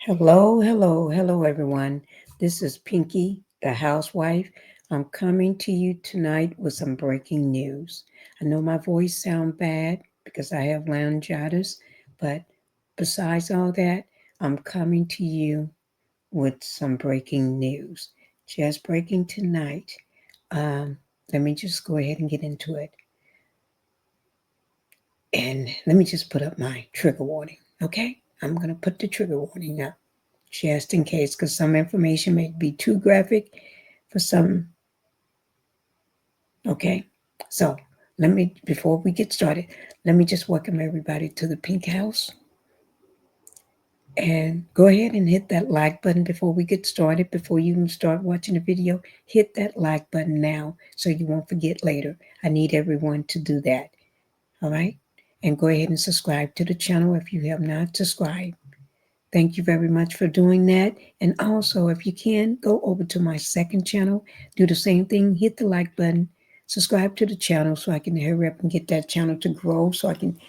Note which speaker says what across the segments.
Speaker 1: Hello, everyone. This is Pinky, the housewife. I'm coming to you tonight with some breaking news. I know my voice sounds bad because I have laryngitis, but besides all that, I'm coming to you with some breaking news. Just breaking tonight. Um, Let me just go ahead and get into it. And let me just put up my trigger warning, okay? I'm going to put the trigger warning up just in case, because some information may be too graphic for some. Okay, so before we get started, let me just welcome everybody to the Pink House. And go ahead and hit that like button before we get started. Before you even start watching the video, hit that like button now so you won't forget later. I need everyone to do that. All right? And go ahead and subscribe to the channel if you have not subscribed. Thank you very much for doing that. And also, if you can, go over to my second channel, do the same thing, hit the like button, subscribe to the channel so I can hurry up and get that channel to grow so I can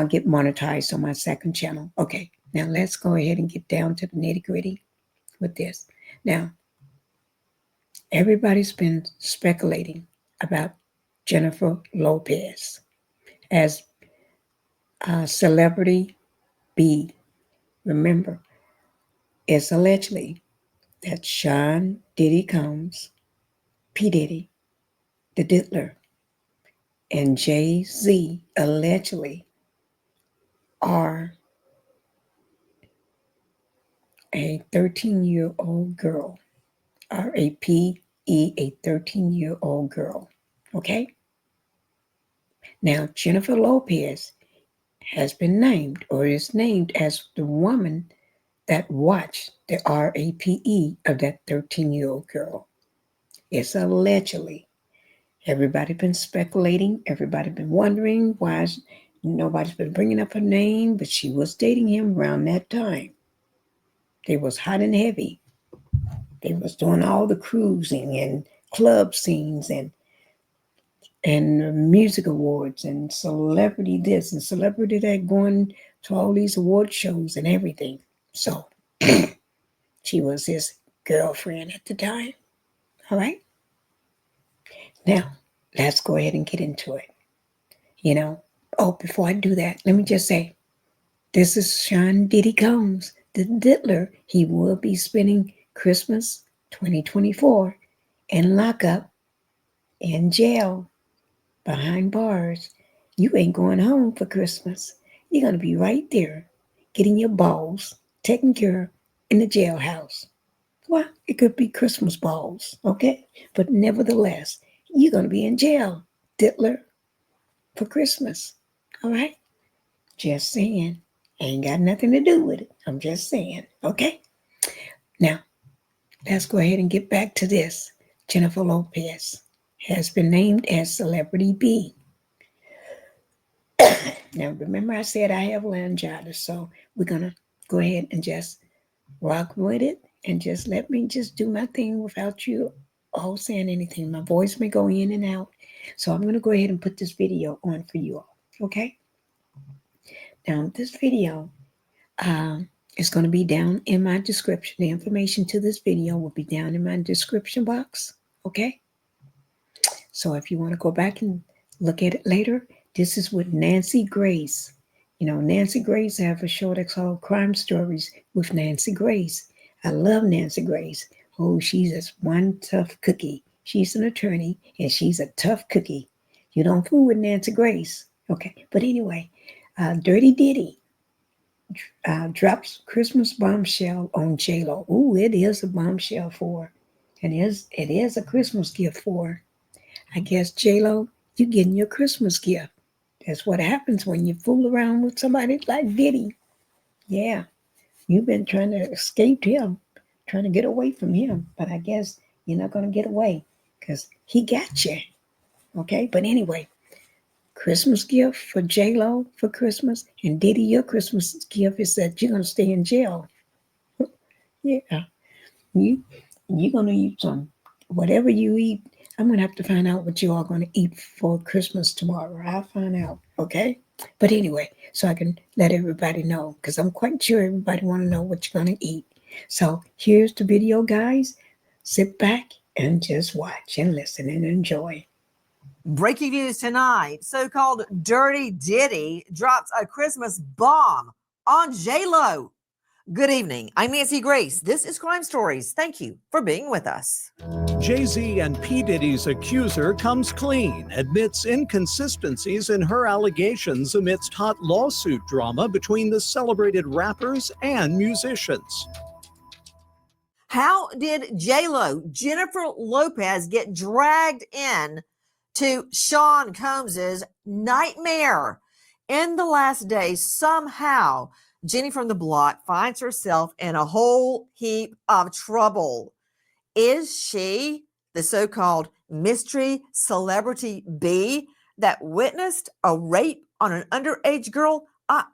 Speaker 1: get monetized on my second channel. Okay, now let's go ahead and get down to the nitty gritty with this. Now, everybody's been speculating about Jennifer Lopez as celebrity B. Remember, it's allegedly that Sean Diddy Combs, P. Diddy, the Diddler, and Jay Z allegedly are a 13-year-old girl, R-A-P-E, a 13-year-old girl. Okay? Now, Jennifer Lopez has been named or is named as the woman that watched the RAPE of that 13-year-old girl. It's allegedly. Everybody been speculating. Everybody been wondering why nobody's been bringing up her name, but she was dating him around that time. They was hot and heavy. They was doing all the cruising and club scenes and music awards and celebrity this and celebrity that, going to all these award shows and everything. So she was his girlfriend at the time. All right. Now let's go ahead and get into it. You know. Oh, before I do that, let me just say this is Sean Diddy Combs, the diddler. He will be spending Christmas 2024 in lockup, in jail, behind bars. You ain't going home for Christmas. You're going to be right there getting your balls taken care of in the jailhouse. Well, it could be Christmas balls, okay? But nevertheless, you're going to be in jail, diddler, for Christmas. All right? Just saying. Ain't got nothing to do with it. I'm just saying. Okay? Now, let's go ahead and get back to this. Jennifer Lopez has been named as Celebrity B. Now, remember I said I have laryngitis, so we're going to go ahead and just rock with it and just let me just do my thing without you all saying anything. My voice may go in and out. So I'm going to go ahead and put this video on for you all. Okay? Now, this video is going to be down in my description. The information to this video will be down in my description box. Okay? So if you want to go back and look at it later, this is with Nancy Grace. You know, Nancy Grace, I have a show that's called Crime Stories with Nancy Grace. I love Nancy Grace. Oh, she's just one tough cookie. She's an attorney and she's a tough cookie. You don't fool with Nancy Grace. Okay, but anyway, Dirty Diddy drops Christmas bombshell on J-Lo. Ooh, it is a bombshell for her. It is a Christmas gift for her. I guess J-Lo, you getting your Christmas gift. That's what happens when you fool around with somebody like Diddy. Yeah, you've been trying to escape him, trying to get away from him. But I guess you're not going to get away because he got you. Okay, but anyway, Christmas gift for J-Lo for Christmas. And Diddy, your Christmas gift is that you're going to stay in jail. Yeah, you, you're going to eat some. Whatever you eat, I'm going to have to find out what you are going to eat for Christmas tomorrow. I'll find out. Okay? But anyway, so I can let everybody know, because I'm quite sure everybody want to know what you're going to eat. So here's the video, guys. Sit back and just watch and listen and enjoy.
Speaker 2: Breaking news tonight, so-called Dirty Diddy drops a Christmas bomb on J-Lo. Good evening. I'm Nancy Grace. This is Crime Stories. Thank you for being with us.
Speaker 3: Jay-Z and P. Diddy's accuser comes clean, admits inconsistencies in her allegations amidst hot lawsuit drama between the celebrated rappers and musicians.
Speaker 2: How did J-Lo, Jennifer Lopez, get dragged in to Sean Combs's nightmare? In the last days, somehow, Jenny from the block finds herself in a whole heap of trouble. Is she the so-called mystery celebrity B that witnessed a rape on an underage girl? I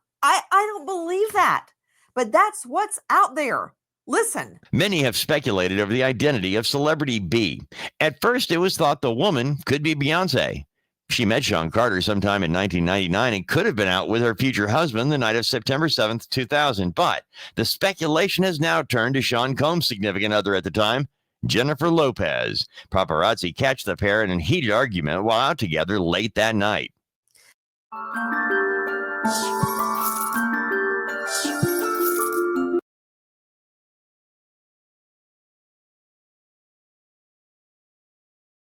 Speaker 2: don't believe that, but that's what's out there. Listen.
Speaker 4: Many have speculated over the identity of celebrity B. At first, it was thought the woman could be Beyonce. She met Sean Carter sometime in 1999 and could have been out with her future husband the night of September 7th, 2000. But the speculation has now turned to Sean Combs' significant other at the time, Jennifer Lopez. Paparazzi catch the pair in a heated argument while out together late that night.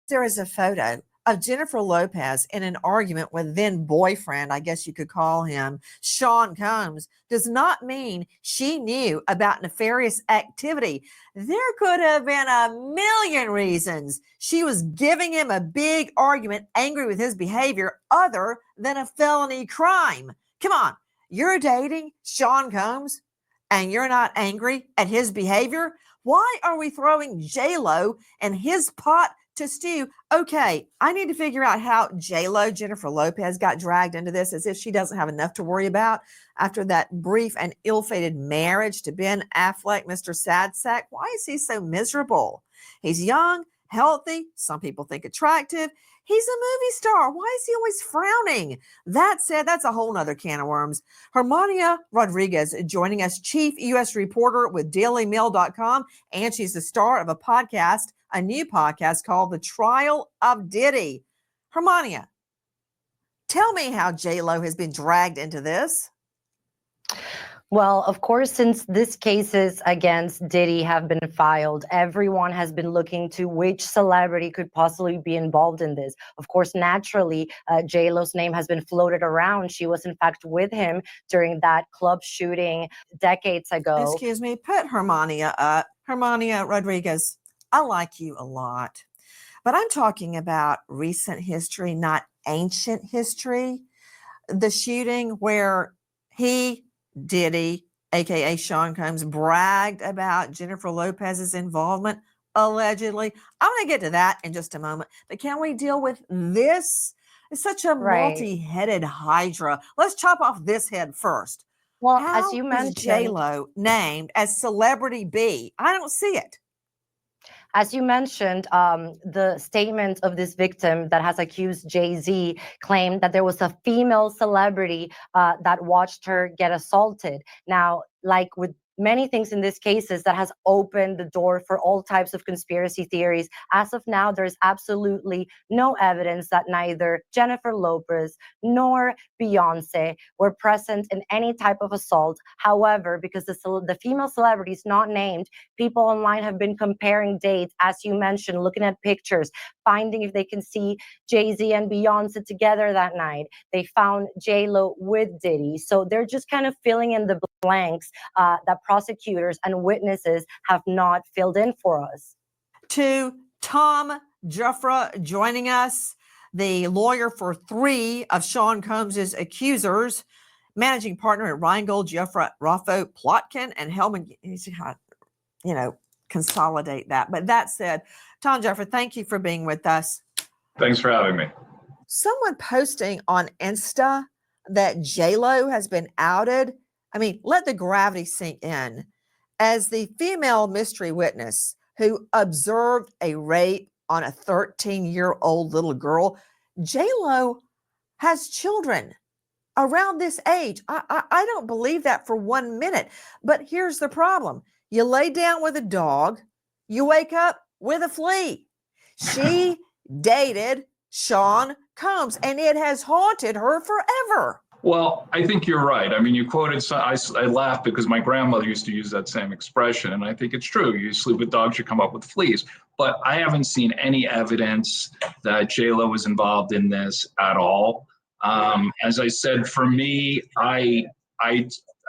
Speaker 2: There is a photo of Jennifer Lopez in an argument with then boyfriend, I guess you could call him, Sean Combs, does not mean she knew about nefarious activity. There could have been a million reasons she was giving him a big argument, angry with his behavior, other than a felony crime. Come on, you're dating Sean Combs and you're not angry at his behavior? Why are we throwing J-Lo and his pot to stew? Okay, I need to figure out how J-Lo, Jennifer Lopez, got dragged into this, as if she doesn't have enough to worry about after that brief and ill-fated marriage to Ben Affleck, Mr. Sad Sack. Why is he so miserable? He's young, healthy, some people think attractive. He's a movie star. Why is he always frowning? That said, that's a whole nother can of worms. Hermania Rodriguez joining us, chief U.S. reporter with DailyMail.com, and she's the star of a new podcast called The Trial of Diddy. Hermania, tell me how J-Lo has been dragged into this.
Speaker 5: Well, of course, since these cases against Diddy have been filed, everyone has been looking to which celebrity could possibly be involved in this. Of course, naturally, J-Lo's name has been floated around. She was, in fact, with him during that club shooting decades ago.
Speaker 2: Excuse me, put Hermania up. Hermania Rodriguez, I like you a lot, but I'm talking about recent history, not ancient history. The shooting where Diddy, aka Sean Combs, bragged about Jennifer Lopez's involvement, allegedly. I'm going to get to that in just a moment. But can we deal with this? It's such a multi-headed hydra. Let's chop off this head first.
Speaker 5: Well,
Speaker 2: how
Speaker 5: as you mentioned,
Speaker 2: is J-Lo named as Celebrity B? I don't see it.
Speaker 5: As you mentioned, the statement of this victim that has accused Jay-Z claimed that there was a female celebrity that watched her get assaulted. Now, like with many things in these cases, that has opened the door for all types of conspiracy theories. As of now, there's absolutely no evidence that neither Jennifer Lopez nor Beyonce were present in any type of assault. However, because the female celebrity is not named, people online have been comparing dates, as you mentioned, looking at pictures, finding if they can see Jay-Z and Beyonce together that night. They found J-Lo with Diddy. So they're just kind of filling in the blanks that prosecutors and witnesses have not filled in for us.
Speaker 2: To Tom Juffra joining us, the lawyer for 3 of Sean Combs's accusers, managing partner at Reingold, Juffra, Raffo, Plotkin, and Hellman. Consolidate that. But that said, Tom Juffra, thank you for being with us.
Speaker 6: Thanks for having me.
Speaker 2: Someone posting on Insta that J-Lo has been outed. I mean, let the gravity sink in. As the female mystery witness who observed a rape on a 13-year-old little girl, J-Lo has children. around this age. I don't believe that for 1 minute. But here's the problem. You lay down with a dog, you wake up with a flea. She dated Sean Combs, and it has haunted her forever.
Speaker 6: Well, I think you're right. I mean, you quoted, I laughed because my grandmother used to use that same expression, and I think it's true. You sleep with dogs, you come up with fleas. But I haven't seen any evidence that J-Lo was involved in this at all. As I said, for me, I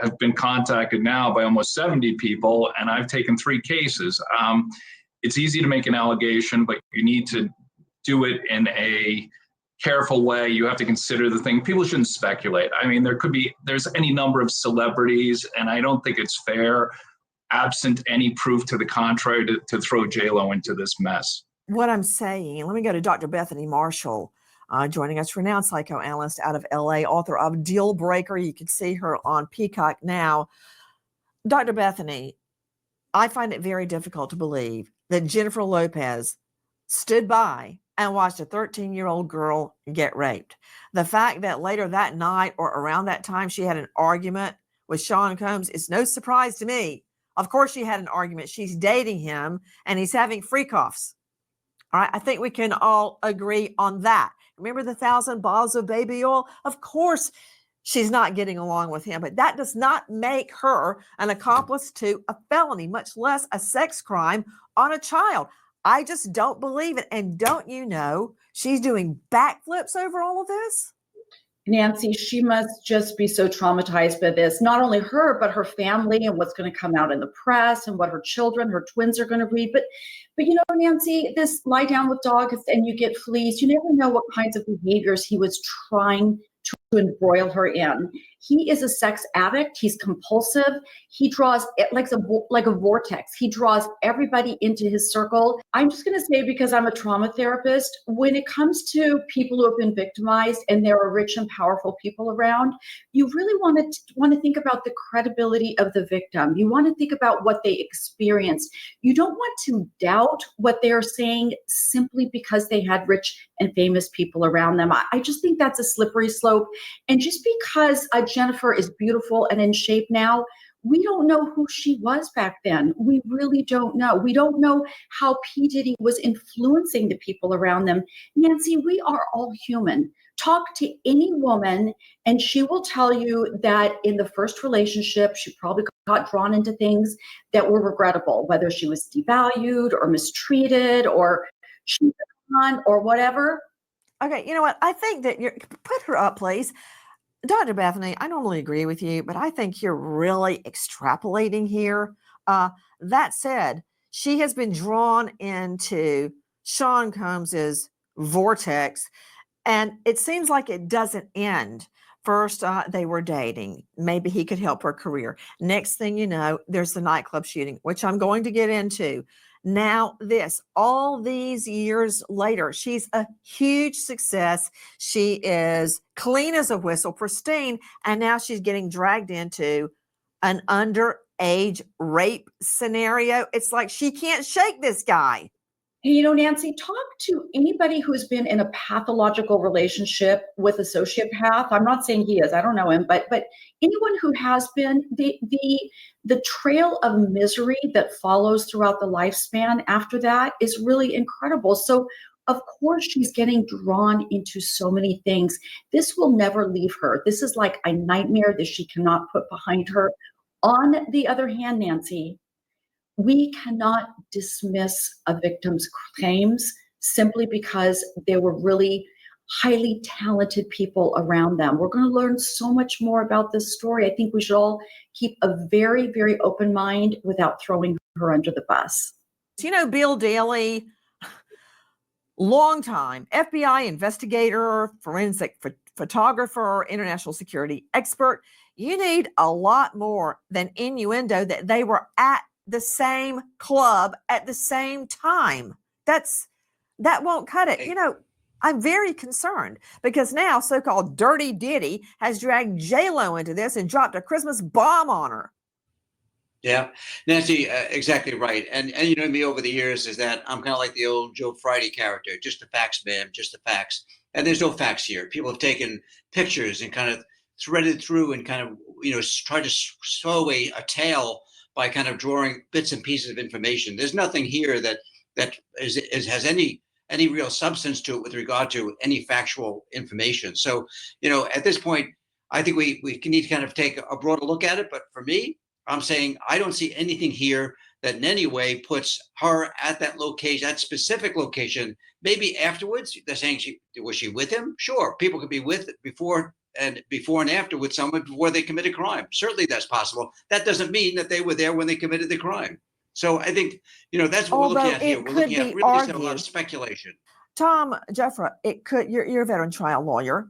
Speaker 6: have been contacted now by almost 70 people, and I've taken 3 cases. It's easy to make an allegation, but you need to do it in a careful way. You have to consider the thing. People shouldn't speculate. I mean, there's any number of celebrities, and I don't think it's fair, absent any proof to the contrary, to throw J-Lo into this mess.
Speaker 2: What I'm saying, let me go to Dr. Bethany Marshall, joining us, renowned psychoanalyst out of LA, author of Deal Breaker. You can see her on Peacock now. Dr. Bethany, I find it very difficult to believe that Jennifer Lopez stood by and watched a 13-year-old girl get raped. The fact that later that night or around that time she had an argument with Sean Combs is no surprise to me. Of course she had an argument. She's dating him and he's having freak-offs. All right, I think we can all agree on that. Remember the 1,000 bottles of baby oil? Of course she's not getting along with him, but that does not make her an accomplice to a felony, much less a sex crime on a child. I just don't believe it. And don't you know she's doing backflips over all of this?
Speaker 7: Nancy, she must just be so traumatized by this. Not only her, but her family and what's going to come out in the press and what her children, her twins are going to read. But you know, Nancy, this lie down with dogs and you get fleas. You never know what kinds of behaviors he was trying to embroil her in. He is a sex addict. He's compulsive. He draws it like a vortex. He draws everybody into his circle. I'm just going to say, because I'm a trauma therapist, when it comes to people who have been victimized and there are rich and powerful people around, you really want to think about the credibility of the victim. You want to think about what they experienced. You don't want to doubt what they're saying simply because they had rich and famous people around them. I just think that's a slippery slope. And just because Jennifer is beautiful and in shape now, we don't know who she was back then. We really don't know. We don't know how P. Diddy was influencing the people around them. Nancy, we are all human. Talk to any woman and she will tell you that in the first relationship, she probably got drawn into things that were regrettable, whether she was devalued or mistreated or cheated on or whatever.
Speaker 2: Okay, you know what? I think that put her up, please. Dr. Bethany, I normally agree with you, but I think you're really extrapolating here. That said, she has been drawn into Sean Combs's vortex, and it seems like it doesn't end. First, they were dating. Maybe he could help her career. Next thing you know, there's the nightclub shooting, which I'm going to get into. Now all these years later, she's a huge success. She is clean as a whistle, pristine, and now she's getting dragged into an underage rape scenario. It's like she can't shake this guy.
Speaker 7: You know, Nancy, talk to anybody who's been in a pathological relationship with a sociopath. I'm not saying he is, I don't know him, but anyone who has been, the trail of misery that follows throughout the lifespan after that is really incredible. So of course she's getting drawn into so many things. This will never leave her. This is like a nightmare that she cannot put behind her. On the other hand, Nancy, we cannot dismiss a victim's claims simply because there were really highly talented people around them. We're going to learn so much more about this story. I think we should all keep a very, very open mind without throwing her under the bus.
Speaker 2: You know, Bill Daley, longtime FBI investigator, forensic photographer, international security expert. You need a lot more than innuendo that they were at the same club at the same time. That won't cut it. You know, I'm very concerned because now so-called Dirty Diddy has dragged J-Lo into this and dropped a Christmas bomb on her.
Speaker 8: Yeah, Nancy, exactly right. And you know me over the years is that I'm kind of like the old Joe Friday character, just the facts, man, just the facts. And there's no facts here. People have taken pictures and kind of threaded through and kind of, try to sew a tale by kind of drawing bits and pieces of information. There's nothing here that has any real substance to it with regard to any factual information. So, at this point, I think we need to kind of take a broader look at it. But for me, I'm saying I don't see anything here that in any way puts her at that location, that specific location. Maybe afterwards, they're saying was she with him? Sure, people could be with before and after with someone before they commit a crime. Certainly, that's possible. That doesn't mean that they were there when they committed the crime. So I think that's what we're looking at here. We're looking at really a lot of speculation.
Speaker 2: Tom Jeffra, it could. You're a veteran trial lawyer.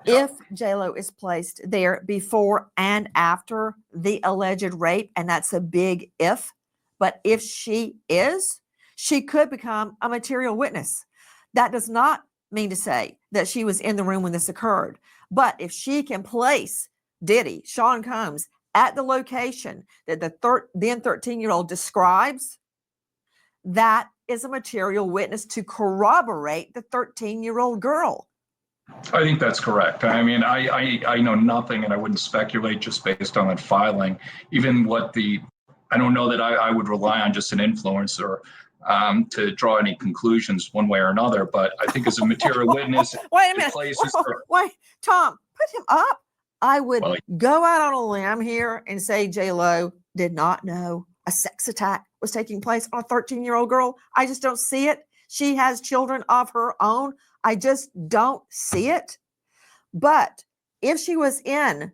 Speaker 6: Yeah.
Speaker 2: If J-Lo is placed there before and after the alleged rape, and that's a big if, but if she is, she could become a material witness. That does not mean to say that she was in the room when this occurred. But if she can place Diddy, Sean Combs, at the location that the then 13-year-old describes, that is a material witness to corroborate the 13-year-old girl.
Speaker 6: I think that's correct. I mean, I know nothing, and I wouldn't speculate just based on that filing. Even I don't know that I would rely on just an influencer to draw any conclusions one way or another. But I think as a material witness,
Speaker 2: Wait a minute. Wait, Tom, put him up. I would go out on a limb here and say J-Lo did not know a sex attack was taking place on a 13-year-old girl. I just don't see it. She has children of her own. I just don't see it. But if she was in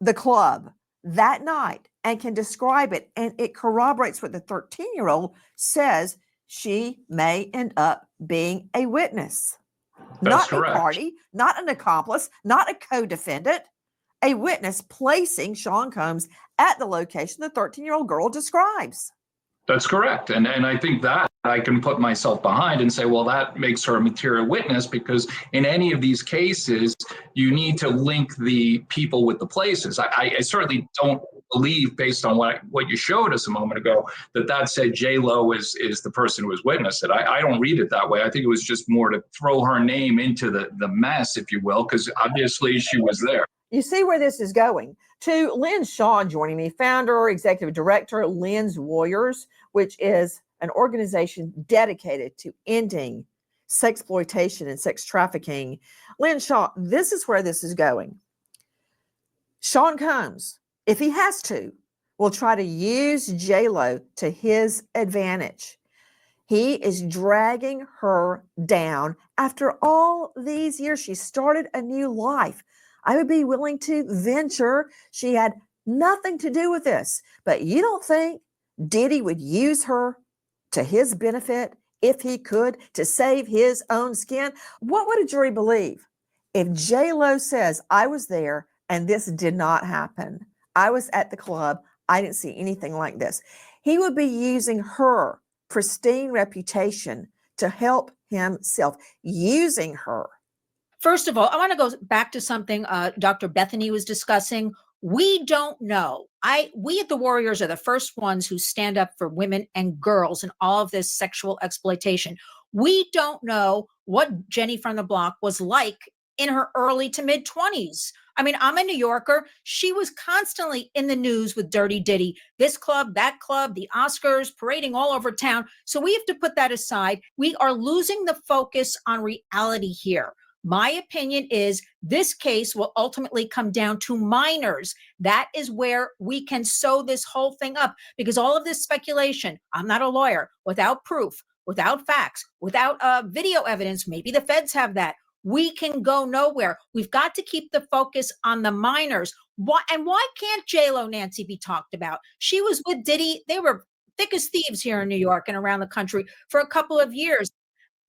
Speaker 2: the club that night and can describe it, and it corroborates what the 13-year-old says, she may end up being a witness.
Speaker 6: That's
Speaker 2: not
Speaker 6: correct.
Speaker 2: A party, not an accomplice, not a co-defendant, a witness placing Sean Combs at the location the 13-year-old girl describes.
Speaker 6: That's correct. And I think that I can put myself behind and say, well, that makes her a material witness, because in any of these cases, you need to link the people with the places. I certainly don't believe, based on what you showed us a moment ago, that said J-Lo is the person who was witnessed it. I don't read it that way. I think it was just more to throw her name into the mess, if you will, because obviously she was there.
Speaker 2: You see where this is going. To Lynn Shaw joining me, founder, executive director, Lynn's Warriors, which is an organization dedicated to ending sexploitation and sex trafficking. Lynn Shaw, this is where this is going. Sean Combs, if he has to, will try to use J-Lo to his advantage. He is dragging her down. After all these years, she started a new life. I would be willing to venture she had nothing to do with this. But you don't think Diddy would use her to his benefit if he could, to save his own skin? What would a jury believe if J-Lo says, I was there and this did not happen? I was at the club. I didn't see anything like this. He would be using her pristine reputation to help himself, using her.
Speaker 9: First of all, I want to go back to something Dr. Bethany was discussing. We don't know. We at the Warriors are the first ones who stand up for women and girls in all of this sexual exploitation. We don't know what Jenny from the block was like in her early to mid 20s. I mean, I'm a New Yorker. She was constantly in the news with Dirty Diddy, this club, that club, the Oscars, parading all over town. So we have to put that aside. We are losing the focus on reality here. My opinion is this case will ultimately come down to minors. That is where we can sew this whole thing up, because all of this speculation, I'm not a lawyer, without proof, without facts, without video evidence, maybe the feds have that, we can go nowhere. We've got to keep the focus on the minors. Why can't J-Lo, Nancy, be talked about? She was with Diddy. They were thick as thieves here in New York and around the country for a couple of years.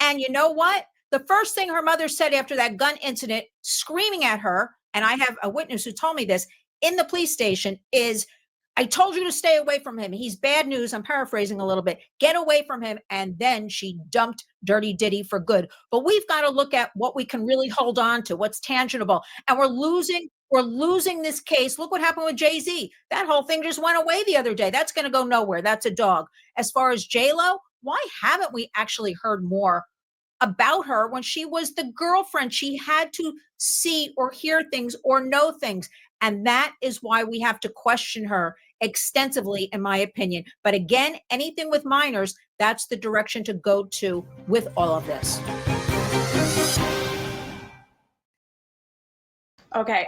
Speaker 9: And you know what? The first thing her mother said after that gun incident, screaming at her, and I have a witness who told me this in the police station, is, I told you to stay away from him. He's bad news. I'm paraphrasing a little bit. Get away from him. And then she dumped Dirty Diddy for good. But we've got to look at what we can really hold on to, what's tangible. And we're losing this case. Look what happened with Jay-Z. That whole thing just went away the other day. That's going to go nowhere. That's a dog. As far as J-Lo, why haven't we actually heard more about her when she was the girlfriend. She had to see or hear things or know things. And that is why we have to question her extensively, in my opinion. But again, anything with minors, that's the direction to go to with all of this.
Speaker 7: Okay.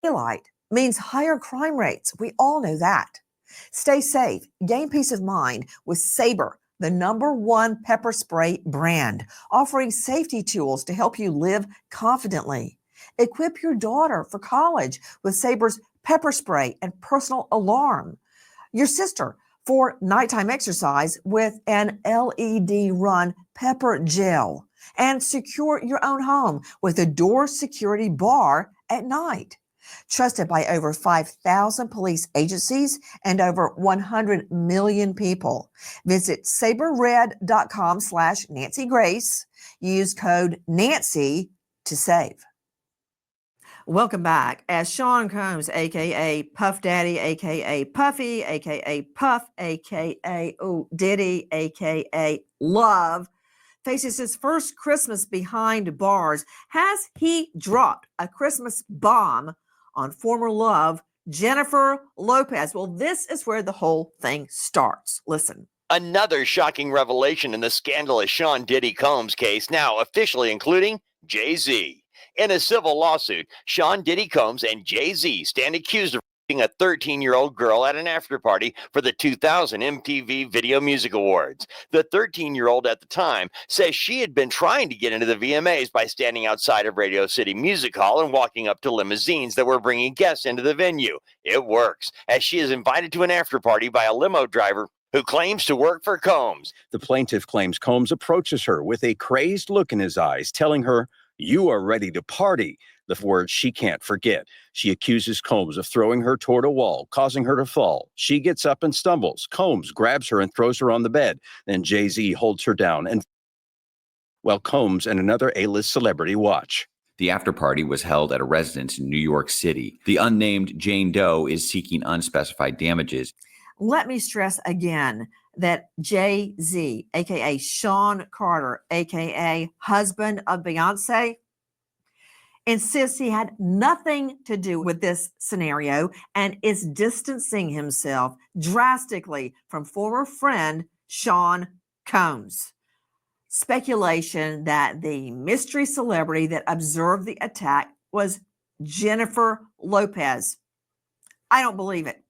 Speaker 2: Daylight means higher crime rates. We all know that. Stay safe, gain peace of mind with Sabre, the #1 pepper spray brand, offering safety tools to help you live confidently. Equip your daughter for college with Sabre's pepper spray and personal alarm. Your sister for nighttime exercise with an LED run pepper gel. And secure your own home with a door security bar at night. Trusted by over 5,000 police agencies and over 100 million people. Visit saberred.com/Nancy Grace. Use code Nancy to save. Welcome back. As Sean Combs, aka Puff Daddy, aka Puffy, aka Puff, aka Diddy, aka Love, faces his first Christmas behind bars, has he dropped a Christmas bomb on former love, Jennifer Lopez? Well, this is where the whole thing starts. Listen.
Speaker 4: Another shocking revelation in the scandalous Sean Diddy Combs case, now officially including Jay-Z. In a civil lawsuit, Sean Diddy Combs and Jay-Z stand accused of raping a 13-year-old girl at an after-party for the 2000 MTV Video Music Awards. The 13-year-old at the time says she had been trying to get into the VMAs by standing outside of Radio City Music Hall and walking up to limousines that were bringing guests into the venue. It works, as she is invited to an after-party by a limo driver who claims to work for Combs.
Speaker 10: The plaintiff claims Combs approaches her with a crazed look in his eyes, telling her, "You are ready to party," the words she can't forget. She accuses Combs of throwing her toward a wall, causing her to fall. She gets up and stumbles. Combs grabs her and throws her on the bed. Then Jay-Z holds her down, and while Combs and another A-list celebrity watch.
Speaker 11: The after-party was held at a residence in New York City. The unnamed Jane Doe is seeking unspecified damages.
Speaker 2: Let me stress again that Jay-Z, aka Sean Carter, aka husband of Beyonce, insists he had nothing to do with this scenario and is distancing himself drastically from former friend Sean Combs. Speculation that the mystery celebrity that observed the attack was Jennifer Lopez. I don't believe it.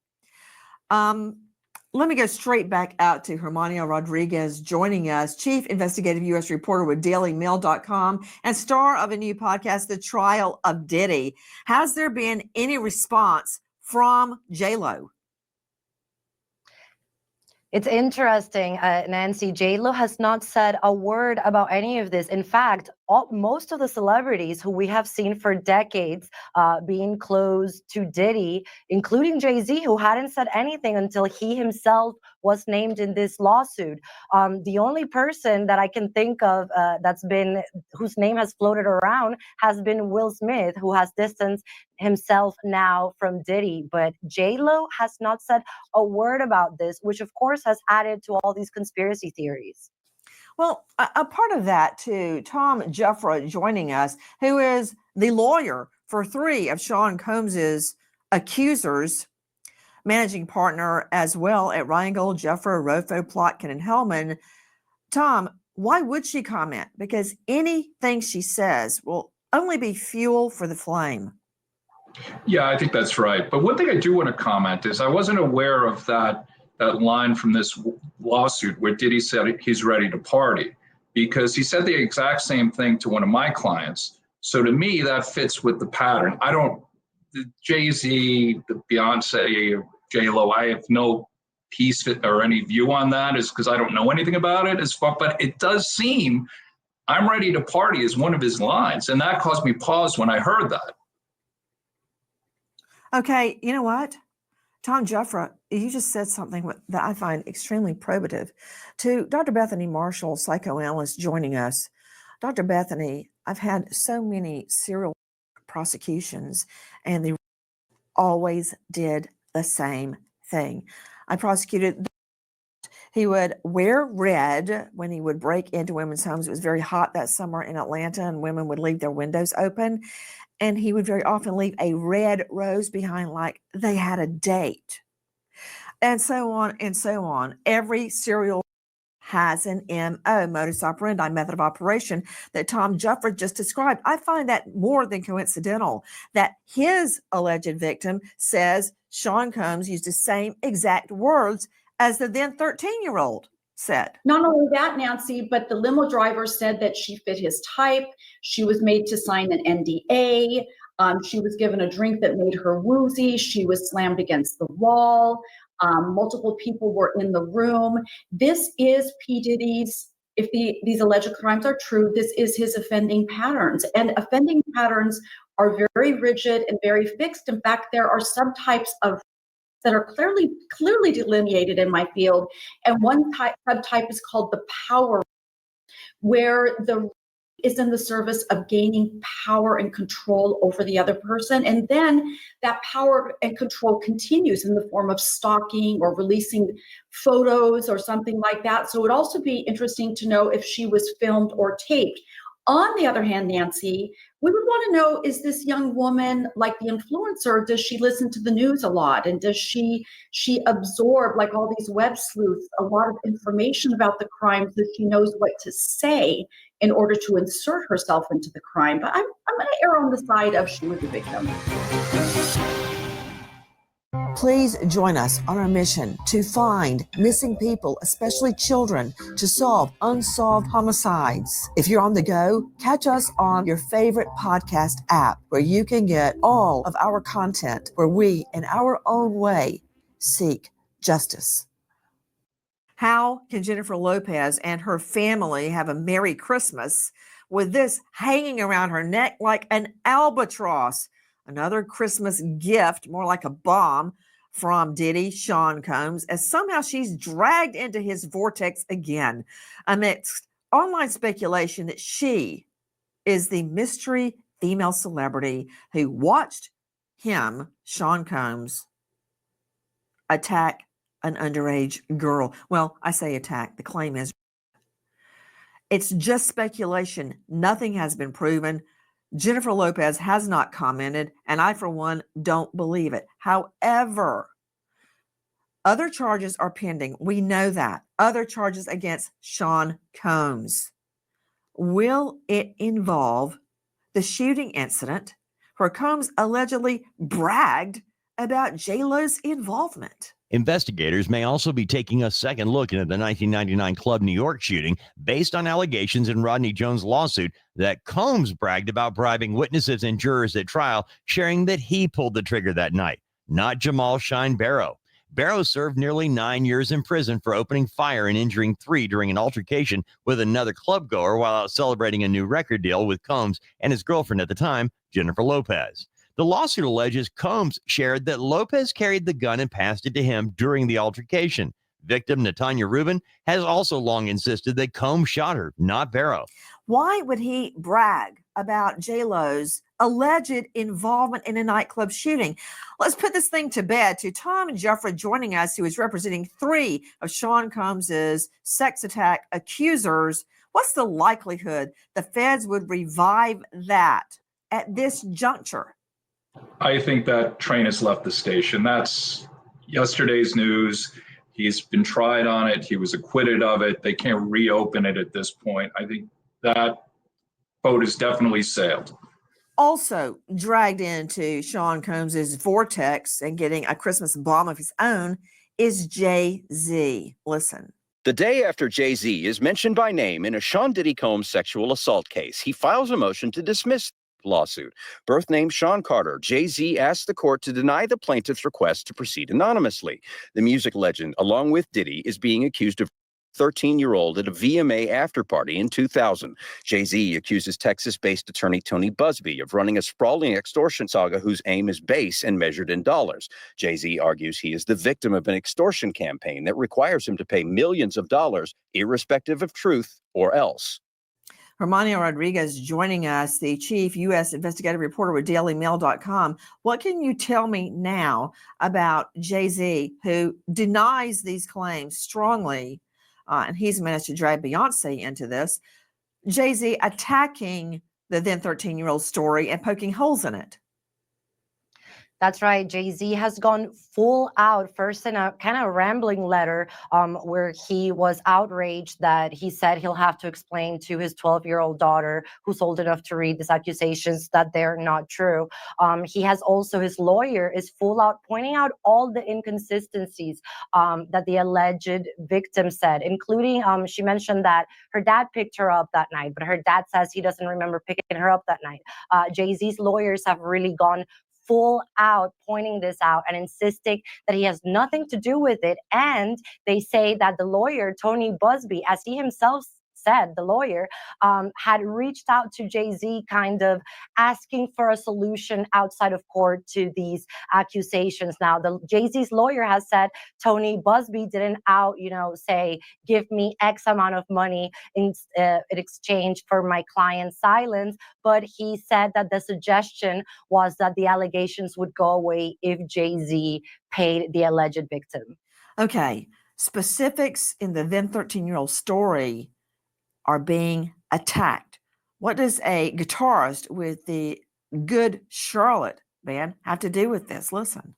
Speaker 2: Let me go straight back out to Hermanio Rodriguez joining us, Chief Investigative U.S. Reporter with DailyMail.com and star of a new podcast, The Trial of Diddy. Has there been any response from J-Lo?
Speaker 5: It's interesting, Nancy. J-Lo has not said a word about any of this. In fact, most of the celebrities who we have seen for decades being close to Diddy, including Jay-Z, who hadn't said anything until he himself was named in this lawsuit. The only person that I can think of whose name has floated around has been Will Smith, who has distanced himself now from Diddy. But J-Lo has not said a word about this, which of course has added to all these conspiracy theories.
Speaker 2: Well, a part of that too, Tom Jeffra joining us, who is the lawyer for 3 of Sean Combs's accusers, managing partner as well at Reingold, Jeffra, Rofo, Plotkin, and Hellman. Tom, why would she comment? Because anything she says will only be fuel for the flame.
Speaker 6: Yeah, I think that's right. But one thing I do want to comment is I wasn't aware of that line from this lawsuit where Diddy said he's ready to party, because he said the exact same thing to one of my clients. So to me, that fits with the pattern. The Jay-Z, the Beyonce, J-Lo, I have no piece or any view on that, is because I don't know anything about it. But it does seem "I'm ready to party" is one of his lines. And that caused me pause when I heard that.
Speaker 2: Okay, you know what? Tom Jeffra, you just said something that I find extremely probative. To Dr. Bethany Marshall, psychoanalyst, joining us. Dr. Bethany, I've had so many serial prosecutions, and they always did the same thing. I prosecuted. He would wear red when he would break into women's homes. It was very hot that summer in Atlanta, and women would leave their windows open. And he would very often leave a red rose behind, like they had a date. And so on and so on. Every serial has an MO, modus operandi, method of operation, that Tom Jufford just described. I find that more than coincidental that his alleged victim says Sean Combs used the same exact words as the then 13-year-old said.
Speaker 7: Not only that, Nancy, but the limo driver said that she fit his type. She was made to sign an NDA. She was given a drink that made her woozy. She was slammed against the wall. Multiple people were in the room. This is P. Diddy's, if these alleged crimes are true, this is his offending patterns. And offending patterns are very rigid and very fixed. In fact, there are some types of that are clearly delineated in my field. And one subtype is called the power, where the is in the service of gaining power and control over the other person. And then that power and control continues in the form of stalking or releasing photos or something like that. So it would also be interesting to know if she was filmed or taped. On the other hand, Nancy, we would want to know, is this young woman like the influencer? Does she listen to the news a lot? And does she absorb, like all these web sleuths, a lot of information about the crimes that she knows what to say in order to insert herself into the crime? But I'm going to err on the side of she was a victim.
Speaker 2: Please join us on our mission to find missing people, especially children, to solve unsolved homicides. If you're on the go, catch us on your favorite podcast app, where you can get all of our content, where we, in our own way, seek justice. How can Jennifer Lopez and her family have a Merry Christmas with this hanging around her neck like an albatross? Another Christmas gift, more like a bomb, from Diddy, Sean Combs, as somehow she's dragged into his vortex again, amidst online speculation that she is the mystery female celebrity who watched him, Sean Combs, attack an underage girl. Well, I say attack. The claim is it's just speculation. Nothing has been proven. Jennifer Lopez has not commented, and I, for one, don't believe it. However, other charges are pending. We know that. Other charges against Sean Combs. Will it involve the shooting incident where Combs allegedly bragged about J-Lo's involvement?
Speaker 4: Investigators may also be taking a second look into the 1999 Club New York shooting based on allegations in Rodney Jones' lawsuit that Combs bragged about bribing witnesses and jurors at trial, sharing that he pulled the trigger that night, not Jamal Shine Barrow. Barrow served nearly 9 years in prison for opening fire and injuring 3 during an altercation with another club goer while out celebrating a new record deal with Combs and his girlfriend at the time, Jennifer Lopez. The lawsuit alleges Combs shared that Lopez carried the gun and passed it to him during the altercation. Victim Natanya Rubin has also long insisted that Combs shot her, not Barrow.
Speaker 2: Why would he brag about J-Lo's alleged involvement in a nightclub shooting? Let's put this thing to bed. To Tom Jufford joining us, who is representing 3 of Sean Combs's sex attack accusers, what's the likelihood the feds would revive that at this juncture?
Speaker 6: I think that train has left the station. That's yesterday's news. He's been tried on it. He was acquitted of it. They can't reopen it at this point. I think that boat has definitely sailed.
Speaker 2: Also dragged into Sean Combs's vortex and getting a Christmas bomb of his own is Jay-Z. Listen.
Speaker 10: The day after Jay-Z is mentioned by name in a Sean Diddy Combs sexual assault case, he files a motion to dismiss lawsuit. Birth name Sean Carter, Jay-Z asked the court to deny the plaintiff's request to proceed anonymously. The music legend, along with Diddy, is being accused of 13-year-old at a VMA after-party in 2000. Jay-Z accuses Texas-based attorney Tony Busby of running a sprawling extortion saga whose aim is base and measured in dollars. Jay-Z argues he is the victim of an extortion campaign that requires him to pay millions of dollars, irrespective of truth or else.
Speaker 2: Hermania Rodriguez joining us, the chief U.S. investigative reporter with DailyMail.com. What can you tell me now about Jay-Z, who denies these claims strongly, and he's managed to drag Beyonce into this, Jay-Z attacking the then 13-year-old story and poking holes in it?
Speaker 5: That's right. Jay-Z has gone full out, first in a kind of rambling letter where he was outraged that he said he'll have to explain to his 12-year-old daughter, who's old enough to read these accusations, that they're not true. He has also, his lawyer is full out pointing out all the inconsistencies that the alleged victim said, including she mentioned that her dad picked her up that night, but her dad says he doesn't remember picking her up that night. Jay-Z's lawyers have really gone full out pointing this out and insisting that he has nothing to do with it. And they say that the lawyer, Tony Busby, as he himself said, the lawyer had reached out to Jay-Z, kind of asking for a solution outside of court to these accusations. Now, the Jay-Z's lawyer has said Tony Busby didn't say, give me X amount of money in exchange for my client's silence. But he said that the suggestion was that the allegations would go away if Jay-Z paid the alleged victim.
Speaker 2: Okay, specifics in the then 13-year-old story are being attacked. What does a guitarist with the Good Charlotte band have to do with this? Listen.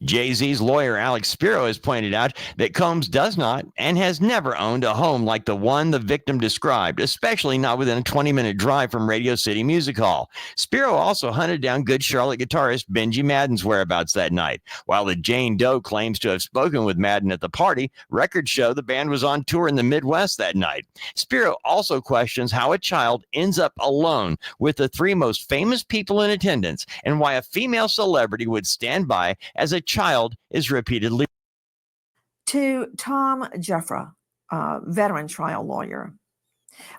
Speaker 4: Jay-Z's lawyer, Alex Spiro, has pointed out that Combs does not and has never owned a home like the one the victim described, especially not within a 20-minute drive from Radio City Music Hall. Spiro also hunted down Good Charlotte guitarist Benji Madden's whereabouts that night. While the Jane Doe claims to have spoken with Madden at the party, records show the band was on tour in the Midwest that night. Spiro also questions how a child ends up alone with the three most famous people in attendance and why a female celebrity would stand by as a child is repeatedly.
Speaker 2: To Tom Jeffra, veteran trial lawyer,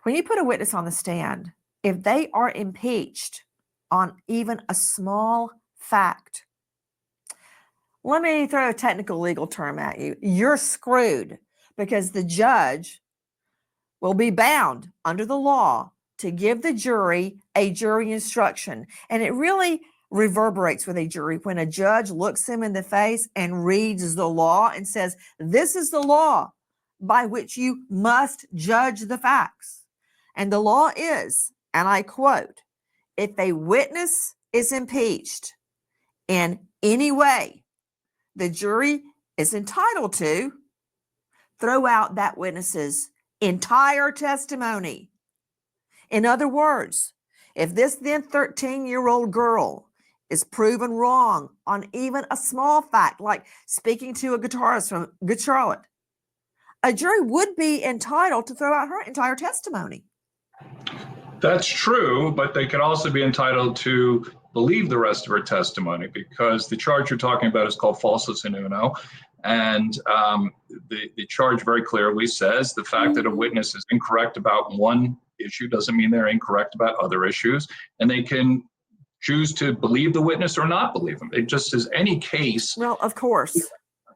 Speaker 2: when you put a witness on the stand, if they are impeached on even a small fact, let me throw a technical legal term at you. You're screwed, because the judge will be bound under the law to give the jury a jury instruction. And it really reverberates with a jury when a judge looks them in the face and reads the law and says, this is the law by which you must judge the facts. And the law is, and I quote, if a witness is impeached in any way, the jury is entitled to throw out that witness's entire testimony. In other words, if this then 13-year-old girl is proven wrong on even a small fact, like speaking to a guitarist from Good Charlotte, a jury would be entitled to throw out her entire testimony.
Speaker 6: That's true, but they could also be entitled to believe the rest of her testimony, because the charge you're talking about is called falsus in uno. And the charge very clearly says the fact that a witness is incorrect about one issue doesn't mean they're incorrect about other issues. And they can choose to believe the witness or not believe him. It just is any case.
Speaker 2: Well, of course.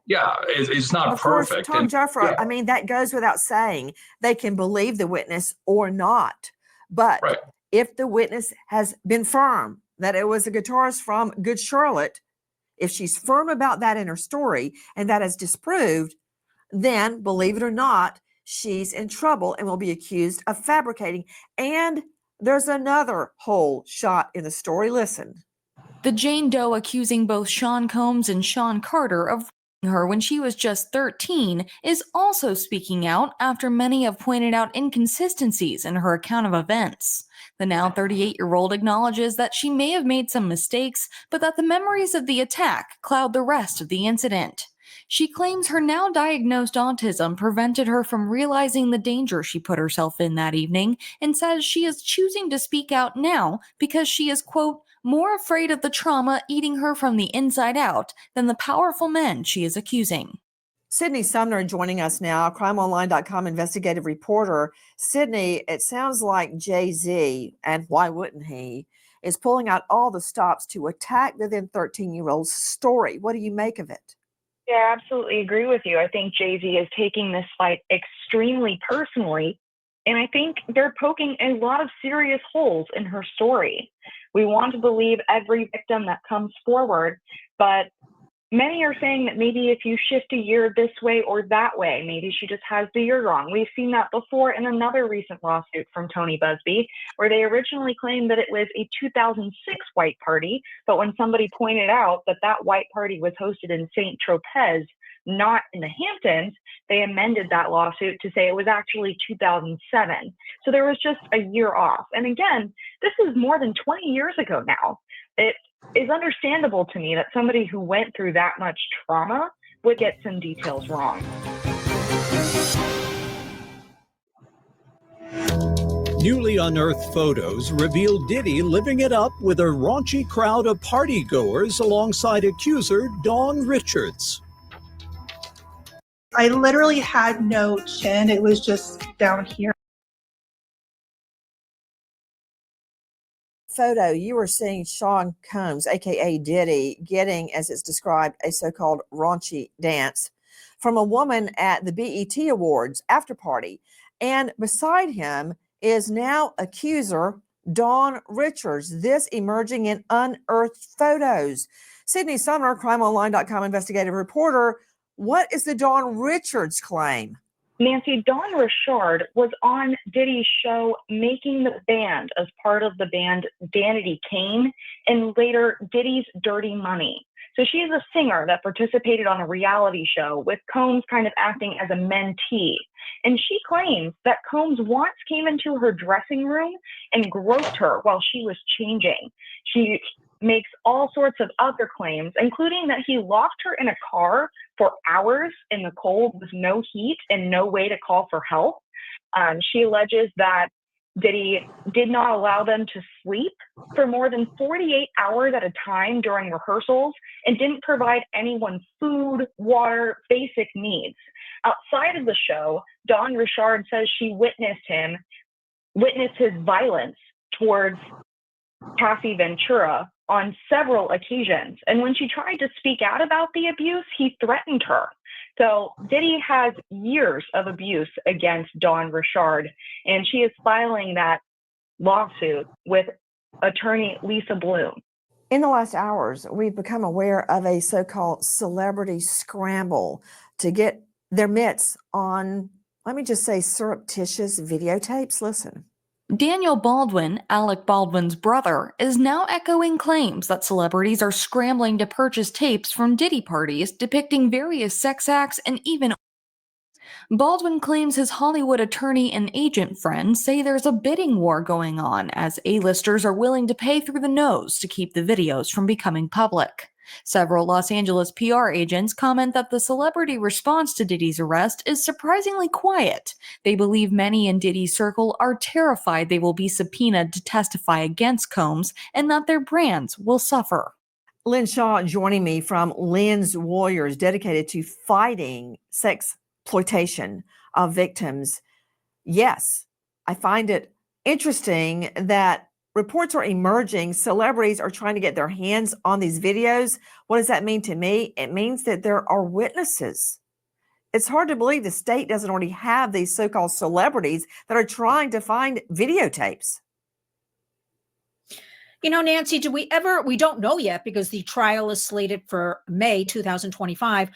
Speaker 6: Yeah, it's not
Speaker 2: of
Speaker 6: perfect.
Speaker 2: Course, Tom Jeffra, I mean, that goes without saying. They can believe the witness or not. But if the witness has been firm that it was a guitarist from Good Charlotte, if she's firm about that in her story and that is disproved, then, believe it or not, she's in trouble and will be accused of fabricating. And there's another whole shot in the story. Listen.
Speaker 12: The Jane Doe accusing both Sean Combs and Sean Carter of raping her when she was just 13 is also speaking out after many have pointed out inconsistencies in her account of events. The now 38-year-old acknowledges that she may have made some mistakes, but that the memories of the attack cloud the rest of the incident. She claims her now diagnosed autism prevented her from realizing the danger she put herself in that evening, and says she is choosing to speak out now because she is, quote, more afraid of the trauma eating her from the inside out than the powerful men she is accusing.
Speaker 2: Sydney Sumner joining us now, crimeonline.com investigative reporter. Sydney, it sounds like Jay-Z, and why wouldn't he, is pulling out all the stops to attack the then 13-year-old's story. What do you make of it?
Speaker 13: Yeah, I absolutely agree with you. I think Jay-Z is taking this fight extremely personally And I think they're poking a lot of serious holes in her story. We want to believe every victim that comes forward, but many are saying that maybe if you shift a year this way or that way, maybe she just has the year wrong. We've seen that before in another recent lawsuit from Tony Busby, where they originally claimed that it was a 2006 white party, but when somebody pointed out that that white party was hosted in St. Tropez, not in the Hamptons, they amended that lawsuit to say it was actually 2007. So there was just a year off. And again, this is more than 20 years ago now. It is understandable to me that somebody who went through that much trauma would get some details wrong.
Speaker 3: Newly unearthed photos reveal Diddy living it up with a raunchy crowd of partygoers alongside accuser Dawn Richards.
Speaker 14: I literally had no chin. It was just down here.
Speaker 2: Photo, you were seeing Sean Combs, aka Diddy, getting, as it's described, a so-called raunchy dance from a woman at the BET Awards after party. And beside him is now accuser Dawn Richards, this emerging in unearthed photos. Sydney Summer, crimeonline.com investigative reporter. What is the Dawn Richards claim?
Speaker 13: Nancy, Dawn Richard was on Diddy's show Making the Band as part of the band Danity Kane and later Diddy's Dirty Money. So she is a singer that participated on a reality show with Combs kind of acting as a mentee. And she claims that Combs once came into her dressing room and groped her while she was changing. She makes all sorts of other claims, including that he locked her in a car for hours in the cold with no heat and no way to call for help. She alleges that Diddy did not allow them to sleep for more than 48 hours at a time during rehearsals and didn't provide anyone food, water, basic needs. Outside of the show, Dawn Richard says she witnessed his violence towards Cassie Ventura on several occasions. And when she tried to speak out about the abuse, he threatened her. So Diddy has years of abuse against Dawn Richard, and she is filing that lawsuit with attorney Lisa Bloom.
Speaker 2: In the last hours, we've become aware of a so-called celebrity scramble to get their mitts on, let me just say, surreptitious videotapes. Listen.
Speaker 12: Daniel Baldwin, Alec Baldwin's brother, is now echoing claims that celebrities are scrambling to purchase tapes from Diddy parties depicting various sex acts and even. Baldwin claims his Hollywood attorney and agent friends say there's a bidding war going on as A-listers are willing to pay through the nose to keep the videos from becoming public. Several Los Angeles PR agents comment that the celebrity response to Diddy's arrest is surprisingly quiet. They believe many in Diddy's circle are terrified they will be subpoenaed to testify against Combs and that their brands will suffer.
Speaker 2: Lynn Shaw joining me from Lynn's Warriors, dedicated to fighting sex exploitation of victims. Yes, I find it interesting that reports are emerging. Celebrities are trying to get their hands on these videos. What does that mean to me? It means that there are witnesses. It's hard to believe the state doesn't already have these so-called celebrities that are trying to find videotapes.
Speaker 9: You know, Nancy, we don't know yet because the trial is slated for May 2025.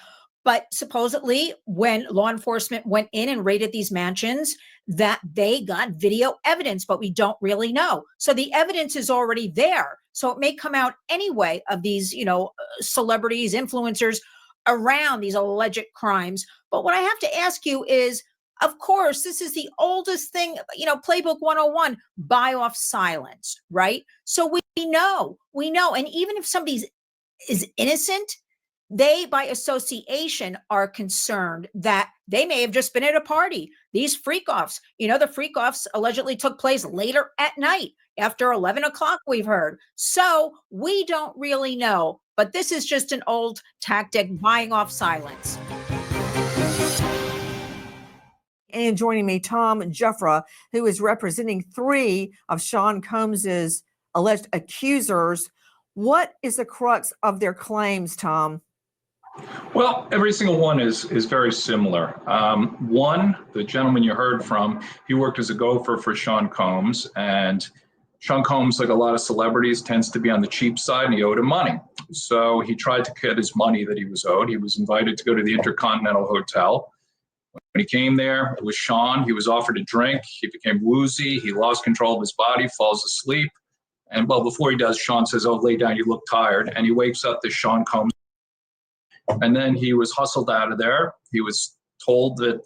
Speaker 9: But supposedly when law enforcement went in and raided these mansions, that they got video evidence, but we don't really know. So the evidence is already there. So it may come out anyway of these, celebrities, influencers around these alleged crimes. But what I have to ask you is, of course, this is the oldest thing, Playbook 101, buy off silence, right? So we know. And even if somebody is innocent, they, by association, are concerned that they may have just been at a party. These freak-offs, the freak-offs allegedly took place later at night, after 11 o'clock, we've heard. So we don't really know, but this is just an old tactic, buying off silence.
Speaker 2: And joining me, Tom Jeffra, who is representing 3 of Sean Combs's alleged accusers. What is the crux of their claims, Tom?
Speaker 6: Well, every single one is very similar. One, the gentleman you heard from, he worked as a gopher for Sean Combs, and Sean Combs, like a lot of celebrities, tends to be on the cheap side, and he owed him money. So he tried to get his money that he was owed. He was invited to go to the Intercontinental Hotel. When he came there, it was Sean. He was offered a drink. He became woozy. He lost control of his body, falls asleep. And well, before he does, Sean says, "Oh, lay down, you look tired." And he wakes up to Sean Combs. And then he was hustled out of there. He was told that,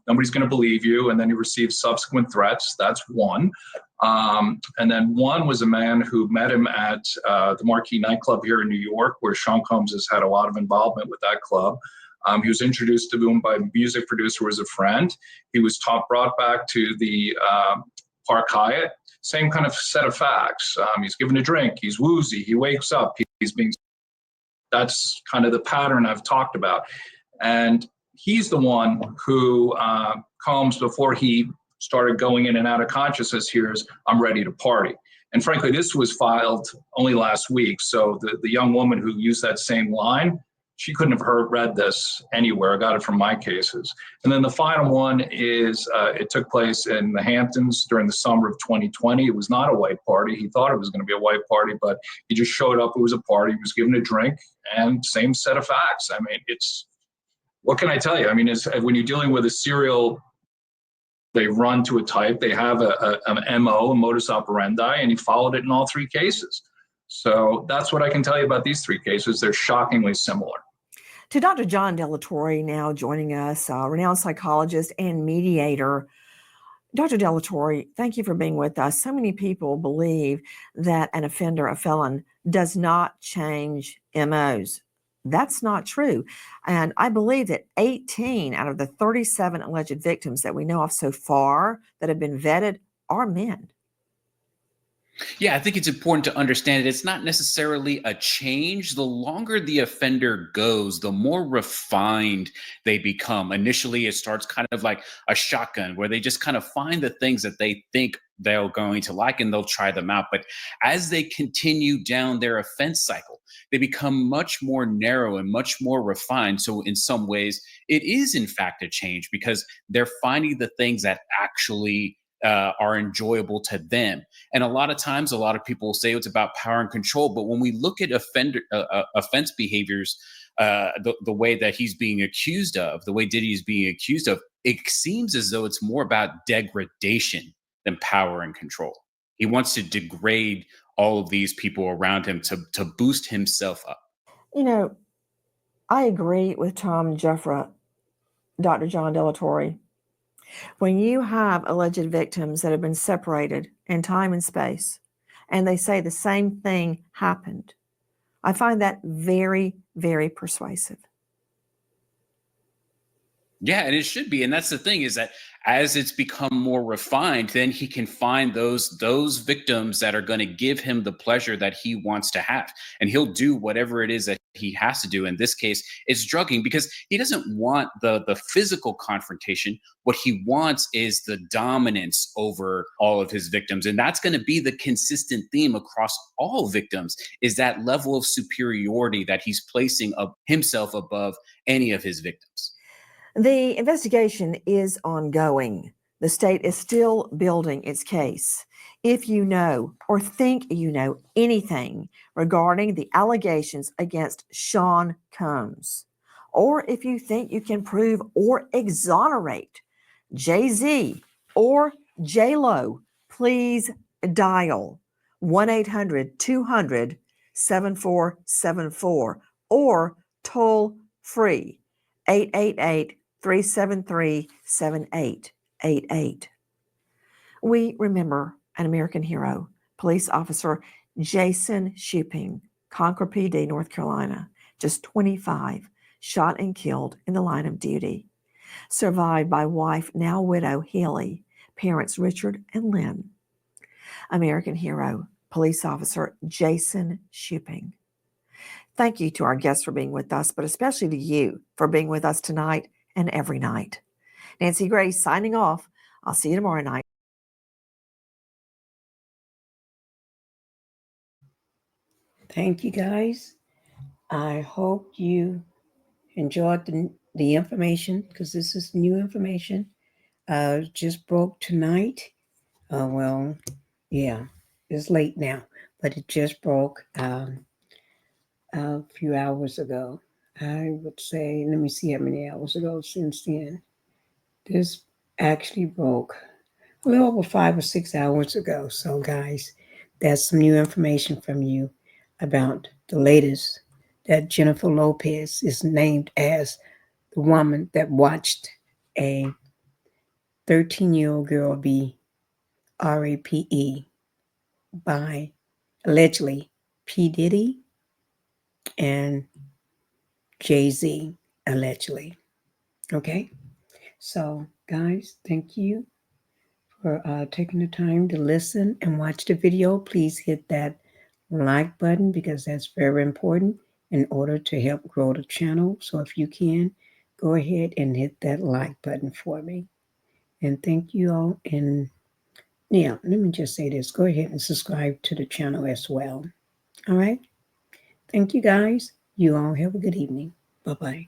Speaker 6: nobody's going to believe you. And then he received subsequent threats. That's one. And then one was a man who met him at the Marquee nightclub here in New York, where Sean Combs has had a lot of involvement with that club. He was introduced to him by a music producer who was a friend. He was brought back to the Park Hyatt. Same kind of set of facts. He's given a drink. He's woozy. He wakes up. He's being. That's kind of the pattern I've talked about. And he's the one who Combs, before he started going in and out of consciousness, hears, "I'm ready to party." And frankly, this was filed only last week. So the young woman who used that same line, she couldn't have read this anywhere. I got it from my cases. And then the final one is it took place in the Hamptons during the summer of 2020. It was not a white party. He thought it was going to be a white party, but he just showed up. It was a party. He was given a drink, and same set of facts. I mean, what can I tell you? I mean, when you're dealing with a serial, they run to a type. They have an MO, a modus operandi, and he followed it in all three cases. So that's what I can tell you about these three cases. They're shockingly similar.
Speaker 2: To Dr. John Delatorre now joining us, a renowned psychologist and mediator. Dr. Delatorre, thank you for being with us. So many people believe that an offender, a felon, does not change MOs. That's not true. And I believe that 18 out of the 37 alleged victims that we know of so far that have been vetted are men.
Speaker 15: Yeah, I think it's important to understand it. It's not necessarily a change. The longer the offender goes, the more refined they become. Initially, it starts kind of like a shotgun where they just kind of find the things that they think they're going to like and they'll try them out. But as they continue down their offense cycle, they become much more narrow and much more refined. So in some ways, it is in fact a change because they're finding the things that actually are enjoyable to them. And a lot of times, a lot of people say it's about power and control. But when we look at offense behaviors, the way that he's being accused of, the way Diddy is being accused of, it seems as though it's more about degradation than power and control. He wants to degrade all of these people around him to boost himself up.
Speaker 2: I agree with Tom Jeffra, Dr. John Delatorre. When you have alleged victims that have been separated in time and space, and they say the same thing happened, I find that very, very persuasive.
Speaker 15: Yeah, and it should be. And that's the thing, is that as it's become more refined, then he can find those victims that are going to give him the pleasure that he wants to have. And he'll do whatever it is that he has to do. In this case, it's drugging, because he doesn't want the physical confrontation. What he wants is the dominance over all of his victims. And that's going to be the consistent theme across all victims, is that level of superiority that he's placing himself above any of his victims.
Speaker 2: The investigation is ongoing. The state is still building its case. If you know or think you know anything regarding the allegations against Sean Combs, or if you think you can prove or exonerate Jay-Z or J-Lo, please dial 1-800-200-7474 or toll free 888-373-7888. We remember an American hero, police officer Jason Shuping, Concord PD, North Carolina, just 25, shot and killed in the line of duty. Survived by wife, now widow, Haley, parents Richard and Lynn. American hero, police officer Jason Shuping. Thank you to our guests for being with us, but especially to you for being with us tonight and every night. Nancy Grace signing off. I'll see you tomorrow night.
Speaker 1: Thank you, guys. I hope you enjoyed the information, because this is new information. Just broke tonight. Well, yeah, it's late now, but it just broke a few hours ago. I would say, let me see how many hours ago since then. This actually broke a little over 5 or 6 hours ago. So, guys, that's some new information from you about the latest, that Jennifer Lopez is named as the woman that watched a 13-year-old girl be rape by allegedly P. Diddy and Jay-Z, allegedly. Okay? So, guys, thank you for taking the time to listen and watch the video. Please hit that like button, because that's very important in order to help grow the channel. So if you can, go ahead and hit that like button for me. And thank you all. And yeah, let me just say this. Go ahead and subscribe to the channel as well. All right? Thank you, guys. You all have a good evening. Bye-bye.